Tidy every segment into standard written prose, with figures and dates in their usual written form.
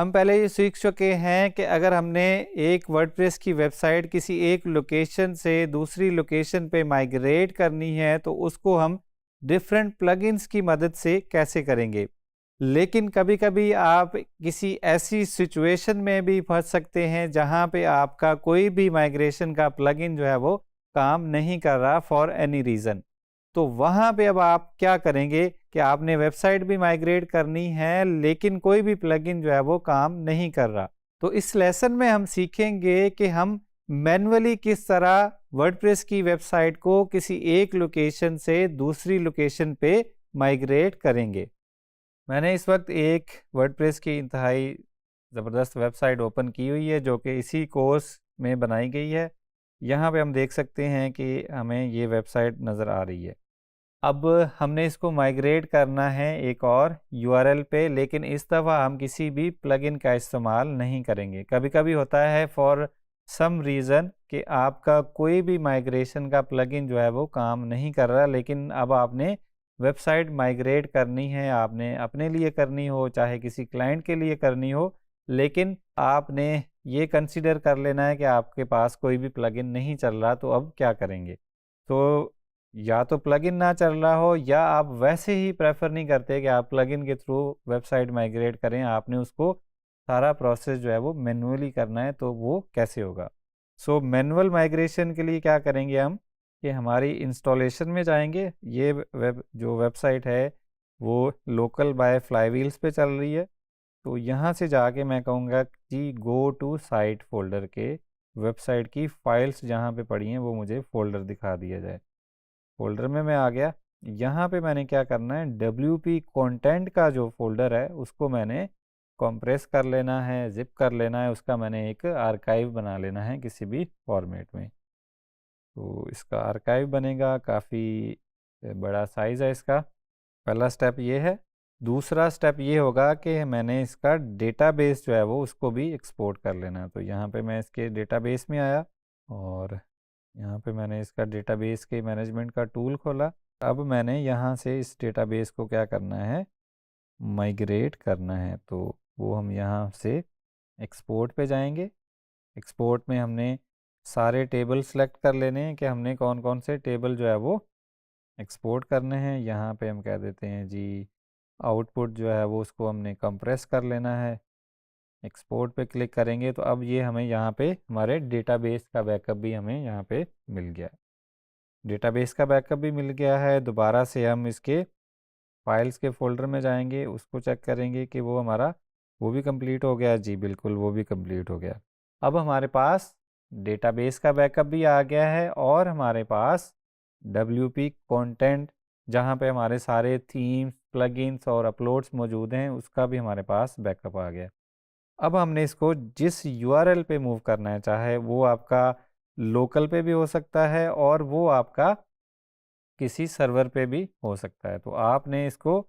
हम पहले ये सीख चुके हैं कि अगर हमने एक वर्डप्रेस की वेबसाइट किसी एक लोकेशन से दूसरी लोकेशन पे माइग्रेट करनी है तो उसको हम डिफरेंट प्लगइन्स की मदद से कैसे करेंगे। लेकिन कभी-कभी आप किसी ऐसी सिचुएशन में भी फंस सकते हैं जहां पे आपका कोई भी माइग्रेशन का प्लगइन जो है वो काम नहीं कर रहा फॉर एनी रीज़न। तो वहाँ पे अब आप क्या करेंगे कि आपने वेबसाइट भी माइग्रेट करनी है लेकिन कोई भी प्लगइन जो है वो काम नहीं कर रहा। तो इस लेसन में हम सीखेंगे कि हम मैन्युअली किस तरह वर्डप्रेस की वेबसाइट को किसी एक लोकेशन से दूसरी लोकेशन पे माइग्रेट करेंगे। मैंने इस वक्त एक वर्डप्रेस की इंतहाई ज़बरदस्त वेबसाइट ओपन की हुई है जो कि इसी कोर्स में बनाई गई है। यहाँ पे हम देख सकते हैं कि हमें ये वेबसाइट नज़र आ रही है। अब हमने इसको माइग्रेट करना है एक और यूआरएल पे, लेकिन इस दफ़ा हम किसी भी प्लगइन का इस्तेमाल नहीं करेंगे। कभी-कभी होता है फॉर सम रीज़न कि आपका कोई भी माइग्रेशन का प्लगइन जो है वो काम नहीं कर रहा, लेकिन अब आपने वेबसाइट माइग्रेट करनी है, आपने अपने लिए करनी हो चाहे किसी क्लाइंट के लिए करनी हो, लेकिन आपने ये कंसीडर कर लेना है कि आपके पास कोई भी प्लगइन नहीं चल रहा, तो अब क्या करेंगे? तो या तो प्लगइन ना चल रहा हो या आप वैसे ही प्रेफर नहीं करते कि आप प्लगइन के थ्रू वेबसाइट माइग्रेट करें, आपने उसको सारा प्रोसेस जो है वो मैन्युअली करना है, तो वो कैसे होगा? सो मैनुअल माइग्रेशन के लिए क्या करेंगे हम कि हमारी इंस्टॉलेशन में जाएंगे। ये जो वेबसाइट है वो लोकल बाय फ्लाईव्हील्स पे चल रही है, तो यहाँ से जाके मैं कहूँगा कि गो टू साइट फोल्डर के वेबसाइट की फाइल्स जहाँ पे पड़ी हैं वो मुझे फ़ोल्डर दिखा दिया जाए। फ़ोल्डर में मैं आ गया। यहाँ पे मैंने क्या करना है, WP कंटेंट का जो फ़ोल्डर है उसको मैंने कंप्रेस कर लेना है, ज़िप कर लेना है, उसका मैंने एक आर्काइव बना लेना है किसी भी फॉर्मेट में। तो इसका आर्काइव बनेगा, काफ़ी बड़ा साइज़ है इसका। पहला स्टेप ये है। दूसरा स्टेप ये होगा कि मैंने इसका डेटाबेस जो है वो उसको भी एक्सपोर्ट कर लेना है। तो यहाँ पे मैं इसके डेटाबेस में आया और यहाँ पे मैंने इसका डेटाबेस के मैनेजमेंट का टूल खोला। अब मैंने यहाँ से इस डेटाबेस को क्या करना है, माइग्रेट करना है। तो वो हम यहाँ से एक्सपोर्ट पे जाएंगे। एक्सपोर्ट में हमने सारे टेबल सेलेक्ट कर लेने हैं कि हमने कौन कौन से टेबल जो है वो एक्सपोर्ट करने हैं। यहाँ पे हम कह देते हैं जी आउटपुट जो है वो उसको हमने कंप्रेस कर लेना है। एक्सपोर्ट पे क्लिक करेंगे तो अब ये हमें यहाँ पे हमारे डेटाबेस का बैकअप भी हमें यहाँ पे मिल गया। डेटाबेस का बैकअप भी मिल गया है। दोबारा से हम इसके फाइल्स के फ़ोल्डर में जाएंगे, उसको चेक करेंगे कि वो हमारा वो भी कंप्लीट हो गया। जी बिल्कुल, वो भी कंप्लीट हो गया। अब हमारे पास डेटाबेस का बैकअप भी आ गया है और हमारे पास WP कंटेंट जहाँ पे हमारे सारे थीम्स, प्लगइन्स और अपलोड्स मौजूद हैं उसका भी हमारे पास बैकअप आ गया। अब हमने इसको जिस यूआरएल पे मूव करना है, चाहे वो आपका लोकल पे भी हो सकता है और वो आपका किसी सर्वर पे भी हो सकता है। तो आपने इसको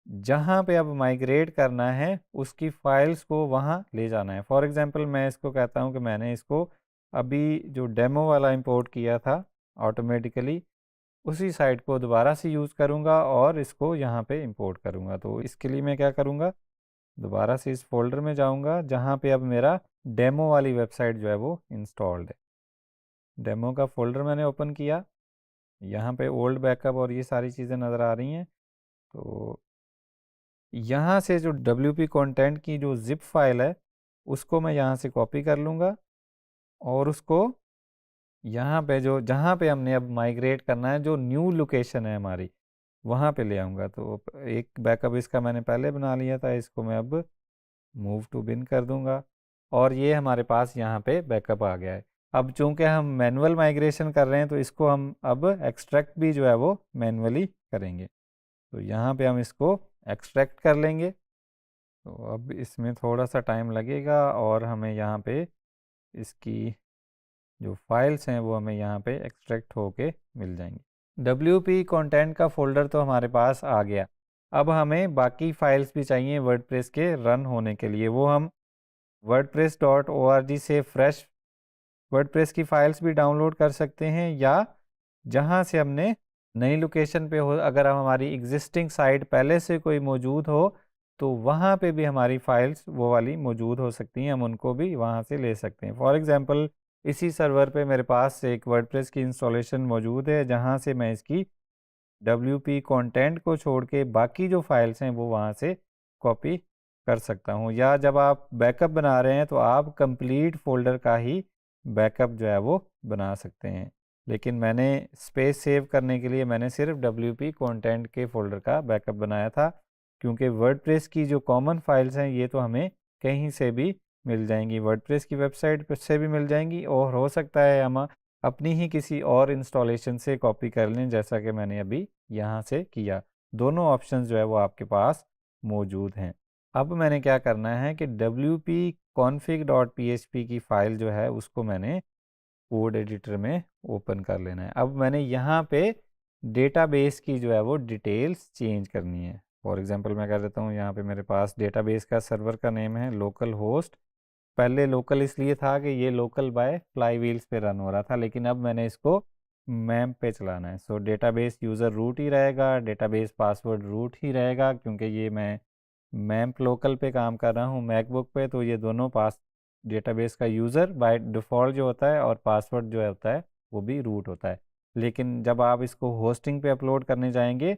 जहाँ पे अब माइग्रेट करना है उसकी फाइल्स को वहाँ ले जाना है। फॉर एग्जांपल मैं इसको कहता हूँ कि मैंने इसको अभी जो डेमो वाला इंपोर्ट किया था ऑटोमेटिकली, उसी साइट को दोबारा से यूज़ करूँगा और इसको यहाँ पे इंपोर्ट करूँगा। तो इसके लिए मैं क्या करूँगा, दोबारा से इस फोल्डर में जाऊँगा जहाँ पे अब मेरा डेमो वाली वेबसाइट जो है वो इंस्टॉल्ड है। डेमो का फोल्डर मैंने ओपन किया, यहाँ पे ओल्ड बैकअप और ये सारी चीज़ें नज़र आ रही हैं। तो यहाँ से जो WP कंटेंट की जो ज़िप फाइल है उसको मैं यहाँ से कॉपी कर लूँगा और उसको यहाँ पे जो जहाँ पे हमने अब माइग्रेट करना है, जो न्यू लोकेशन है हमारी, वहाँ पे ले आऊँगा। तो एक बैकअप इसका मैंने पहले बना लिया था, इसको मैं अब मूव टू बिन कर दूँगा और ये हमारे पास यहाँ पे बैकअप आ गया है। अब चूँकि हम मैनुअल माइग्रेशन कर रहे हैं तो इसको हम अब एक्सट्रैक्ट भी जो है वो मैनुअली करेंगे। तो यहाँ पे हम इसको एक्सट्रैक्ट कर लेंगे। तो अब इसमें थोड़ा सा टाइम लगेगा और हमें यहाँ पे इसकी जो फाइल्स हैं वो हमें यहाँ पे एक्सट्रैक्ट होके मिल जाएंगी। WP कंटेंट का फोल्डर तो हमारे पास आ गया। अब हमें बाकी फाइल्स भी चाहिए वर्डप्रेस के रन होने के लिए। वो हम wordpress.org से फ्रेश वर्डप्रेस की फाइल्स भी डाउनलोड कर सकते हैं या जहाँ से हमने नई लोकेशन पे हो, अगर हमारी एग्जिस्टिंग साइट पहले से कोई मौजूद हो तो वहाँ पे भी हमारी फाइल्स वो वाली मौजूद हो सकती हैं, हम उनको भी वहाँ से ले सकते हैं। फॉर एग्ज़ाम्पल इसी सर्वर पे मेरे पास एक वर्डप्रेस की इंस्टॉलेशन मौजूद है, जहाँ से मैं इसकी WP कंटेंट को छोड़ के बाकी जो फाइल्स हैं वो वहाँ से कॉपी कर सकता हूँ। या जब आप बैकअप बना रहे हैं तो आप कंप्लीट फ़ोल्डर का ही बैकअप जो है वो बना सकते हैं। लेकिन मैंने स्पेस सेव करने के लिए मैंने सिर्फ WP कंटेंट के फ़ोल्डर का बैकअप बनाया था, क्योंकि वर्डप्रेस की जो कॉमन फाइल्स हैं ये तो हमें कहीं से भी मिल जाएंगी, वर्डप्रेस की वेबसाइट पर से भी मिल जाएंगी, और हो सकता है हम अपनी ही किसी और इंस्टॉलेशन से कॉपी कर लें, जैसा कि मैंने अभी यहाँ से किया। दोनों ऑप्शंस जो है वो आपके पास मौजूद हैं। अब मैंने क्या करना है कि wp-config.php की फ़ाइल जो है उसको मैंने कोड एडिटर में ओपन कर लेना है। अब मैंने यहाँ पे डेटाबेस की जो है वो डिटेल्स चेंज करनी है। फॉर एग्जांपल मैं कर देता हूँ, यहाँ पे मेरे पास डेटाबेस का सर्वर का नेम है लोकल होस्ट। पहले लोकल इसलिए था कि ये लोकल बाय फ्लाई व्हील्स पे रन हो रहा था, लेकिन अब मैंने इसको मैम पे चलाना है। सो डेटाबेस यूज़र रूट ही रहेगा, डेटाबेस पासवर्ड रूट ही रहेगा, क्योंकि ये मैं मैम्प लोकल पे काम कर रहा हूँ मैकबुक पे, तो ये दोनों पास डेटाबेस का यूज़र बाय डिफ़ॉल्ट जो होता है और पासवर्ड जो होता है वो भी रूट होता है। लेकिन जब आप इसको होस्टिंग पे अपलोड करने जाएंगे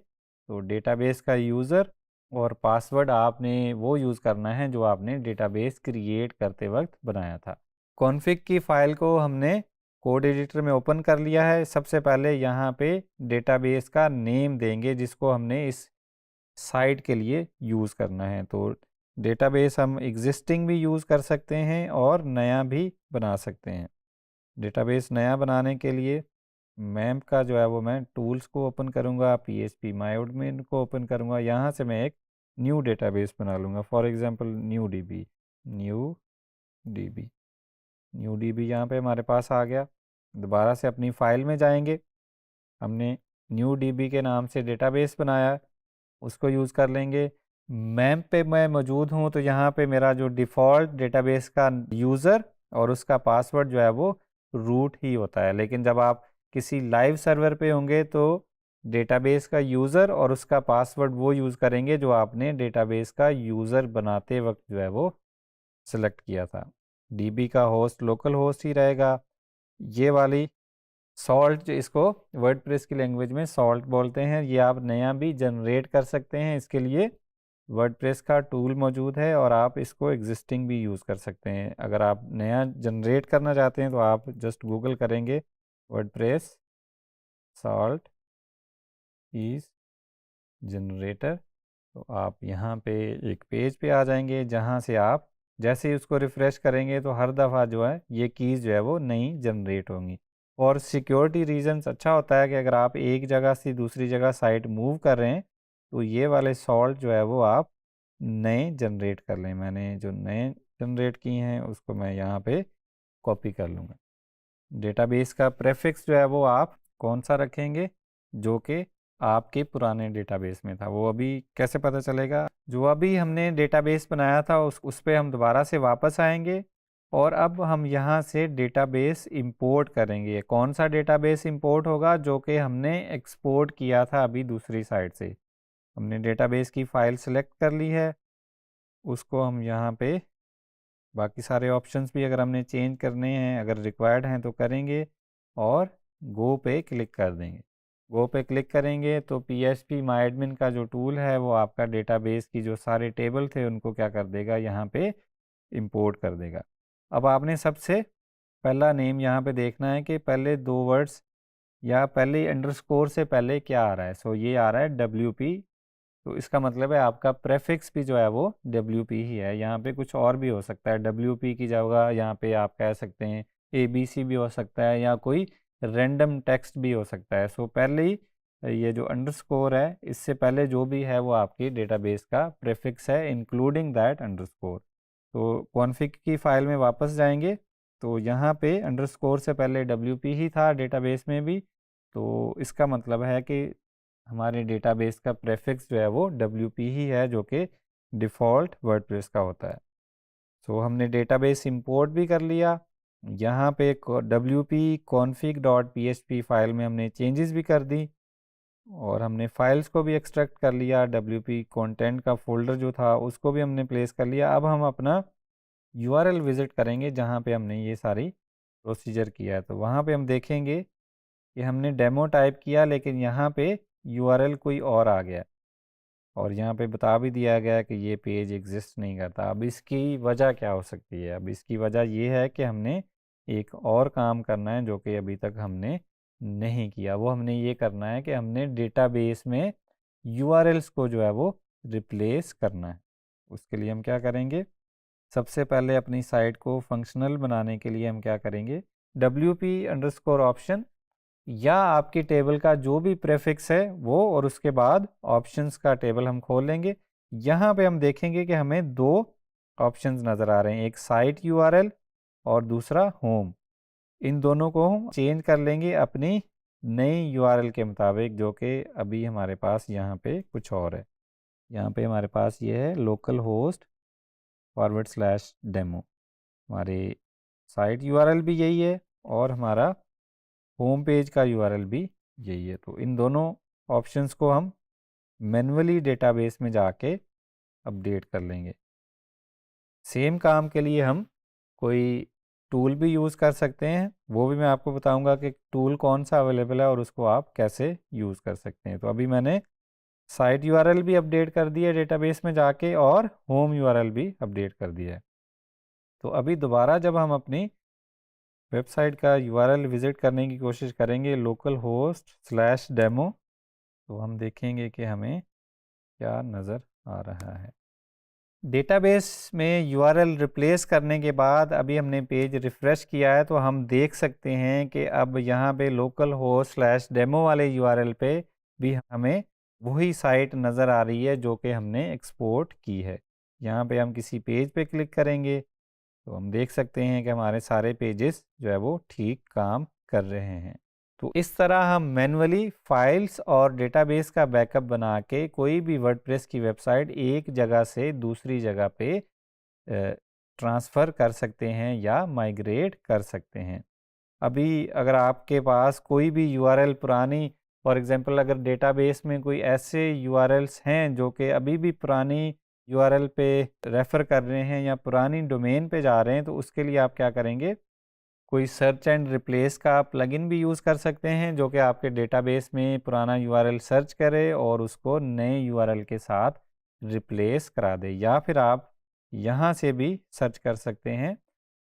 तो डेटाबेस का यूज़र और पासवर्ड आपने वो यूज़ करना है जो आपने डेटाबेस क्रिएट करते वक्त बनाया था। कॉन्फ़िग की फ़ाइल को हमने कोड एडिटर में ओपन कर लिया है। सबसे पहले यहाँ पे डेटाबेस का नेम देंगे जिसको हमने इस साइट के लिए यूज़ करना है। तो डेटाबेस हम एग्जिस्टिंग भी यूज़ कर सकते हैं और नया भी बना सकते हैं। डेटाबेस नया बनाने के लिए मैम्प का जो है वो मैं टूल्स को ओपन करूँगा, PHP मायएडमिन को ओपन करूँगा, यहाँ से मैं एक न्यू डेटाबेस बना लूँगा। फॉर एग्जांपल न्यू डीबी यहाँ पे हमारे पास आ गया। दोबारा से अपनी फ़ाइल में जाएंगे, हमने न्यू डीबी के नाम से डेटाबेस बनाया, उसको यूज़ कर लेंगे। मैम्प पे मैं मौजूद हूँ तो यहाँ पे मेरा जो डिफ़ॉल्ट डेटाबेस का यूज़र और उसका पासवर्ड जो है वो रूट ही होता है। लेकिन जब आप किसी लाइव सर्वर पे होंगे तो डेटाबेस का यूज़र और उसका पासवर्ड वो यूज़ करेंगे जो आपने डेटाबेस का यूज़र बनाते वक्त जो है वो सेलेक्ट किया था। डीबी का होस्ट लोकल होस्ट ही रहेगा। ये वाली सॉल्ट, जो इसको वर्डप्रेस की लैंग्वेज में सॉल्ट बोलते हैं, ये आप नया भी जनरेट कर सकते हैं। इसके लिए वर्डप्रेस का टूल मौजूद है और आप इसको एग्जिस्टिंग भी यूज़ कर सकते हैं। अगर आप नया जनरेट करना चाहते हैं तो आप जस्ट गूगल करेंगे वर्डप्रेस सॉल्ट इज़ जनरेटर, तो आप यहाँ पे एक पेज पे आ जाएंगे जहाँ से आप जैसे ही उसको रिफ़्रेश करेंगे तो हर दफ़ा जो है ये कीज़ जो है वो नई जनरेट होंगी। और सिक्योरिटी रीजंस अच्छा होता है कि अगर आप एक जगह से दूसरी जगह साइट मूव कर रहे हैं तो ये वाले सॉल्ट जो है वो आप नए जनरेट कर लें। मैंने जो नए जनरेट किए हैं उसको मैं यहाँ पे कॉपी कर लूँगा। डेटाबेस का प्रेफिक्स जो है वो आप कौन सा रखेंगे जो कि आपके पुराने डेटाबेस में था, वो अभी कैसे पता चलेगा? जो अभी हमने डेटाबेस बनाया था उस पे हम दोबारा से वापस आएंगे और अब हम यहाँ से डेटाबेस इंपोर्ट करेंगे। कौन सा डेटाबेस इंपोर्ट होगा? जो कि हमने एक्सपोर्ट किया था अभी दूसरी साइड से। हमने डेटाबेस की फ़ाइल सेलेक्ट कर ली है, उसको हम यहाँ पे बाकी सारे ऑप्शंस भी अगर हमने चेंज करने हैं, अगर रिक्वायर्ड हैं तो करेंगे और गो पे क्लिक कर देंगे। गो पे क्लिक करेंगे तो PHP मायएडमिन का जो टूल है वो आपका डेटाबेस की जो सारे टेबल थे उनको क्या कर देगा, यहाँ पे इंपोर्ट कर देगा। अब आपने सबसे पहला नेम यहाँ पे देखना है कि पहले दो वर्ड्स या पहले अंडरस्कोर से पहले क्या आ रहा है। सो ये आ रहा है WP, तो इसका मतलब है आपका प्रेफिक्स भी जो है वो WP ही है। यहाँ पे कुछ और भी हो सकता है, WP की जगह यहाँ पे आप कह सकते हैं ABC भी हो सकता है या कोई रैंडम टेक्स्ट भी हो सकता है। सो पहले ही ये जो अंडरस्कोर है इससे पहले जो भी है वो आपकी डेटाबेस का प्रेफिक्स है, इंक्लूडिंग दैट अंडरस्कोर। तो कॉन्फ़िग की फ़ाइल में वापस जाएंगे तो यहाँ पे अंडरस्कोर से पहले WP ही था डेटाबेस में भी, तो इसका मतलब है कि हमारे डेटाबेस का प्रेफिक्स जो है वो WP ही है जो कि डिफ़ॉल्ट वर्डप्रेस का होता है। सो हमने डेटाबेस इंपोर्ट भी कर लिया। यहाँ पे WP config.php फाइल में हमने चेंजेस भी कर दी। और हमने फाइल्स को भी एक्सट्रैक्ट कर लिया, WP कंटेंट का फोल्डर जो था उसको भी हमने प्लेस कर लिया। अब हम अपना URL विज़िट करेंगे जहाँ पे हमने ये सारी प्रोसीजर किया है। तो वहाँ पे हम देखेंगे कि हमने डेमो टाइप किया लेकिन यहाँ पे URL कोई और आ गया और यहाँ पे बता भी दिया गया कि ये पेज एग्जिस्ट नहीं करता। अब इसकी वजह क्या हो सकती है? अब इसकी वजह ये है कि हमने एक और काम करना है जो कि अभी तक हमने नहीं किया। वो हमने ये करना है कि हमने डेटाबेस में URLs को जो है वो रिप्लेस करना है। उसके लिए हम क्या करेंगे? सबसे पहले अपनी साइट को फंक्शनल बनाने के लिए हम क्या करेंगे? WP_ऑप्शन या आपकी टेबल का जो भी प्रेफिक्स है वो और उसके बाद ऑप्शंस का टेबल हम खोल लेंगे। यहाँ पे हम देखेंगे कि हमें दो ऑप्शंस नज़र आ रहे हैं, एक साइट URL और दूसरा होम। इन दोनों को हम चेंज कर लेंगे अपनी नई URL के मुताबिक, जो कि अभी हमारे पास यहाँ पे कुछ और है। यहाँ पे हमारे पास ये है localhost/demo। हमारी साइट URL भी यही है और हमारा होम पेज का URL भी यही है। तो इन दोनों ऑप्शंस को हम मैन्युअली डेटाबेस में जाके अपडेट कर लेंगे। सेम काम के लिए हम कोई टूल भी यूज़ कर सकते हैं, वो भी मैं आपको बताऊंगा कि टूल कौन सा अवेलेबल है और उसको आप कैसे यूज़ कर सकते हैं। तो अभी मैंने साइट URL भी अपडेट कर दी है डेटाबेस में जाके और होम URL भी अपडेट कर दिया है। तो अभी दोबारा जब हम अपनी वेबसाइट का URL विज़िट करने की कोशिश करेंगे localhost/demo, तो हम देखेंगे कि हमें क्या नज़र आ रहा है। डेटाबेस में URL रिप्लेस करने के बाद अभी हमने पेज रिफ़्रेश किया है तो हम देख सकते हैं कि अब यहाँ पे localhost/demo वाले URL पे भी हमें वही साइट नज़र आ रही है जो कि हमने एक्सपोर्ट की है। यहाँ पे हम किसी पेज पे क्लिक करेंगे तो हम देख सकते हैं कि हमारे सारे पेजेस जो है वो ठीक काम कर रहे हैं। तो इस तरह हम मैन्युअली फाइल्स और डेटाबेस का बैकअप बना के कोई भी वर्डप्रेस की वेबसाइट एक जगह से दूसरी जगह पे ट्रांसफ़र कर सकते हैं या माइग्रेट कर सकते हैं। अभी अगर आपके पास कोई भी URL पुरानी, फॉर एग्जांपल अगर डेटाबेस में कोई ऐसे URLs हैं जो कि अभी भी पुरानी URL पे रेफ़र कर रहे हैं या पुरानी डोमेन पे जा रहे हैं, तो उसके लिए आप क्या करेंगे? कोई सर्च एंड रिप्लेस का प्लगइन भी यूज़ कर सकते हैं जो कि आपके डेटाबेस में पुराना URL सर्च करे और उसको नए URL के साथ रिप्लेस करा दे। या फिर आप यहाँ से भी सर्च कर सकते हैं।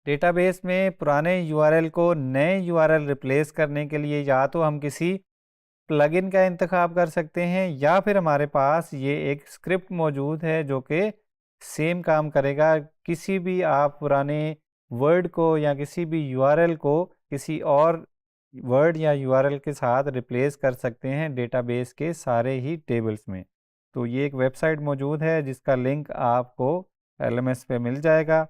डेटाबेस में पुराने URL को नए URL रिप्लेस करने के लिए या तो हम किसी प्लगइन का इंतखाब कर सकते हैं या फिर हमारे पास ये एक स्क्रिप्ट मौजूद है जो कि सेम काम करेगा। किसी भी आप पुराने वर्ड को या किसी भी URL को किसी और वर्ड या URL के साथ रिप्लेस कर सकते हैं डेटाबेस के सारे ही टेबल्स में। तो ये एक वेबसाइट मौजूद है जिसका लिंक आपको LMS पे मिल जाएगा।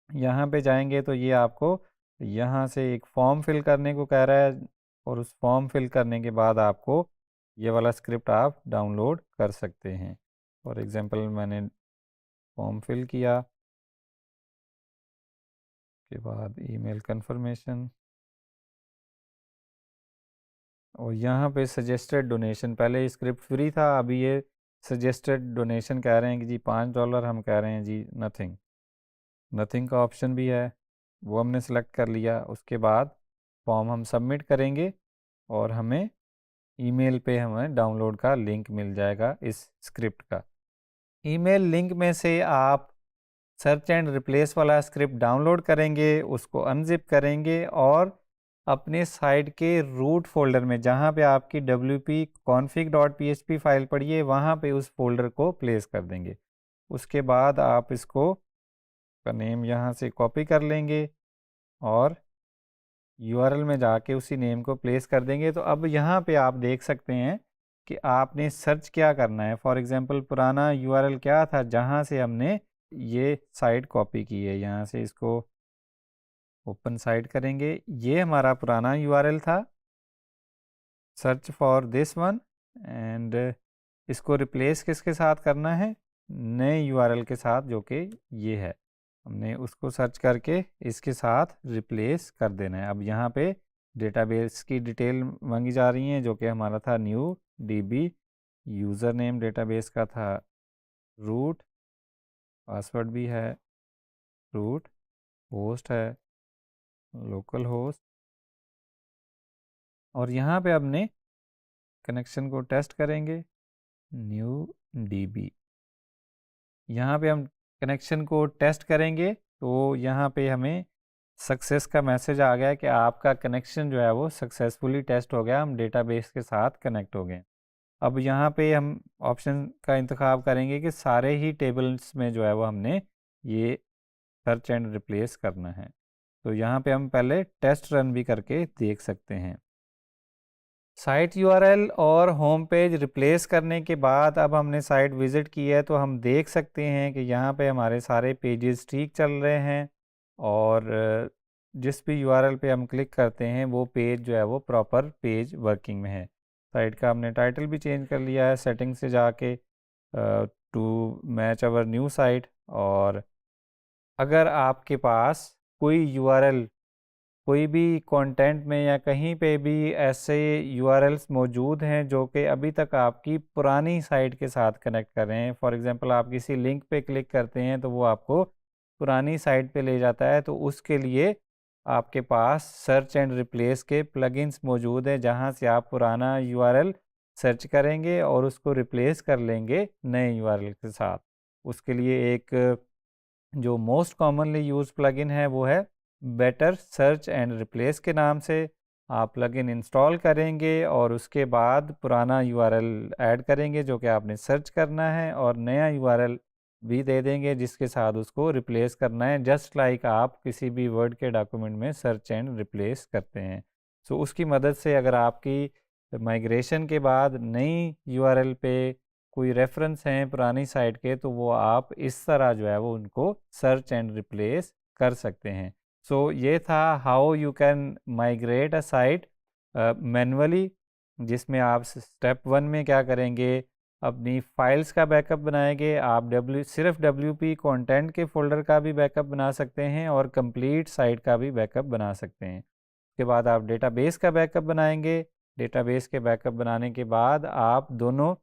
यहाँ पे जाएंगे तो ये आपको यहाँ से एक फॉर्म फिल करने को कह रहा है और उस फॉर्म फिल करने के बाद आपको ये वाला स्क्रिप्ट आप डाउनलोड कर सकते हैं। फॉर एग्जांपल मैंने फॉर्म फिल किया के बाद ईमेल कंफर्मेशन और यहाँ पे सजेस्टेड डोनेशन, पहले स्क्रिप्ट फ्री था, अभी ये सजेस्टेड डोनेशन कह रहे हैं कि जी $5, हम कह रहे हैं जी नथिंग का ऑप्शन भी है, वो हमने सेलेक्ट कर लिया। उसके बाद फॉर्म हम सबमिट करेंगे और हमें ईमेल पे हमें डाउनलोड का लिंक मिल जाएगा इस स्क्रिप्ट का। ईमेल लिंक में से आप सर्च एंड रिप्लेस वाला स्क्रिप्ट डाउनलोड करेंगे, उसको अनजिप करेंगे और अपने साइट के रूट फोल्डर में जहाँ पे आपकी wp-config.php फाइल पड़ी है वहाँ पे उस फोल्डर को प्लेस कर देंगे। उसके बाद आप इसको का नेम यहाँ से कॉपी कर लेंगे और URL में जाके उसी नेम को प्लेस कर देंगे। तो अब यहाँ पे आप देख सकते हैं कि आपने सर्च क्या करना है। फॉर एग्जांपल पुराना URL क्या था जहाँ से हमने ये साइट कॉपी की है, यहाँ से इसको ओपन साइट करेंगे। ये हमारा पुराना URL था, search for this one, and इसको रिप्लेस किसके साथ करना है? नए URL के साथ जो कि ये है। हमने उसको सर्च करके इसके साथ रिप्लेस कर देना है। अब यहाँ पे डेटाबेस की डिटेल मांगी जा रही है जो कि हमारा था new DB, user name database का था रूट, पासवर्ड भी है रूट, होस्ट है लोकल होस्ट, और यहाँ पे अपने कनेक्शन को टेस्ट करेंगे न्यू DB। यहाँ पे हम कनेक्शन को टेस्ट करेंगे तो यहाँ पे हमें सक्सेस का मैसेज आ गया कि आपका कनेक्शन जो है वो सक्सेसफुली टेस्ट हो गया, हम डेटाबेस के साथ कनेक्ट हो गए। अब यहाँ पे हम ऑप्शन का इंतखाब करेंगे कि सारे ही टेबल्स में जो है वो हमने ये सर्च एंड रिप्लेस करना है। तो यहाँ पे हम पहले टेस्ट रन भी करके देख सकते हैं। साइट यूआरएल और होम पेज रिप्लेस करने के बाद अब हमने साइट विज़िट की है तो हम देख सकते हैं कि यहाँ पे हमारे सारे पेजेस ठीक चल रहे हैं, और जिस भी यूआरएल पे हम क्लिक करते हैं वो पेज जो है वो प्रॉपर पेज वर्किंग में है। साइट का हमने टाइटल भी चेंज कर लिया है सेटिंग से जाके to match our new site. और अगर आपके पास कोई यूआरएल कोई भी कंटेंट में या कहीं पे भी ऐसे यूआरएल्स मौजूद हैं जो कि अभी तक आपकी पुरानी साइट के साथ कनेक्ट कर रहे हैं, फॉर एग्जांपल आप किसी लिंक पे क्लिक करते हैं तो वो आपको पुरानी साइट पे ले जाता है, तो उसके लिए आपके पास सर्च एंड रिप्लेस के प्लगइन्स मौजूद हैं जहां से आप पुराना यूआरएल सर्च करेंगे और उसको रिप्लेस कर लेंगे नए यूआरएल के साथ। उसके लिए एक जो मोस्ट कॉमनली यूज प्लगइन है वो है बेटर सर्च एंड रिप्लेस के नाम से। आप प्लगइन इंस्टॉल करेंगे और उसके बाद पुराना यूआरएल ऐड करेंगे जो कि आपने सर्च करना है, और नया यूआरएल भी दे देंगे जिसके साथ उसको रिप्लेस करना है, जस्ट लाइक आप किसी भी वर्ड के डॉक्यूमेंट में सर्च एंड रिप्लेस करते हैं। सो उसकी मदद से अगर आपकी माइग्रेशन के बाद नई यूआरएल पे कोई रेफरेंस हैं पुरानी साइट के, तो वो आप इस तरह जो है वो उनको सर्च एंड रिप्लेस कर सकते हैं। सो ये था how you can migrate a site manually, जिसमें आप स्टेप 1 में क्या करेंगे, अपनी फाइल्स का बैकअप बनाएंगे। आप सिर्फ WP कंटेंट के फोल्डर का भी बैकअप बना सकते हैं और कंप्लीट साइट का भी बैकअप बना सकते हैं। उसके बाद आप डेटाबेस का बैकअप बनाएंगे। डेटाबेस के बैकअप बनाने के बाद आप दोनों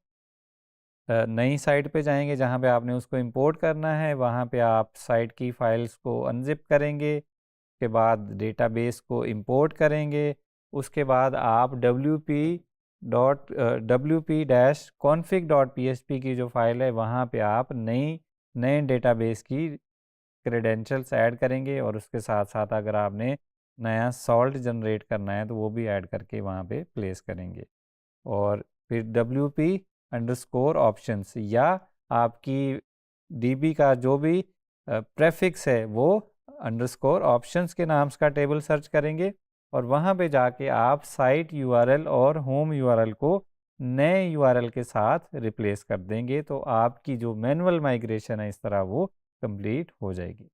नई साइट पे जाएंगे जहाँ पे आपने उसको इंपोर्ट करना है, वहाँ पे आप साइट की फाइल्स को अनजिप करेंगे, उसके बाद डेटाबेस को इंपोर्ट करेंगे। उसके बाद आप wp-config.php की जो फाइल है वहाँ पे आप नए डेटाबेस की क्रेडेंशियल्स ऐड करेंगे, और उसके साथ साथ अगर आपने नया सॉल्ट जनरेट करना है तो वो भी ऐड करके वहाँ पे प्लेस करेंगे। और फिर WP_options या आपकी DB का जो भी प्रेफिक्स है वो _options के नाम का टेबल सर्च करेंगे, और वहाँ पे जाके आप साइट यूआरएल और होम यूआरएल को नए यूआरएल के साथ रिप्लेस कर देंगे, तो आपकी जो मैनुअल माइग्रेशन है इस तरह वो कंप्लीट हो जाएगी।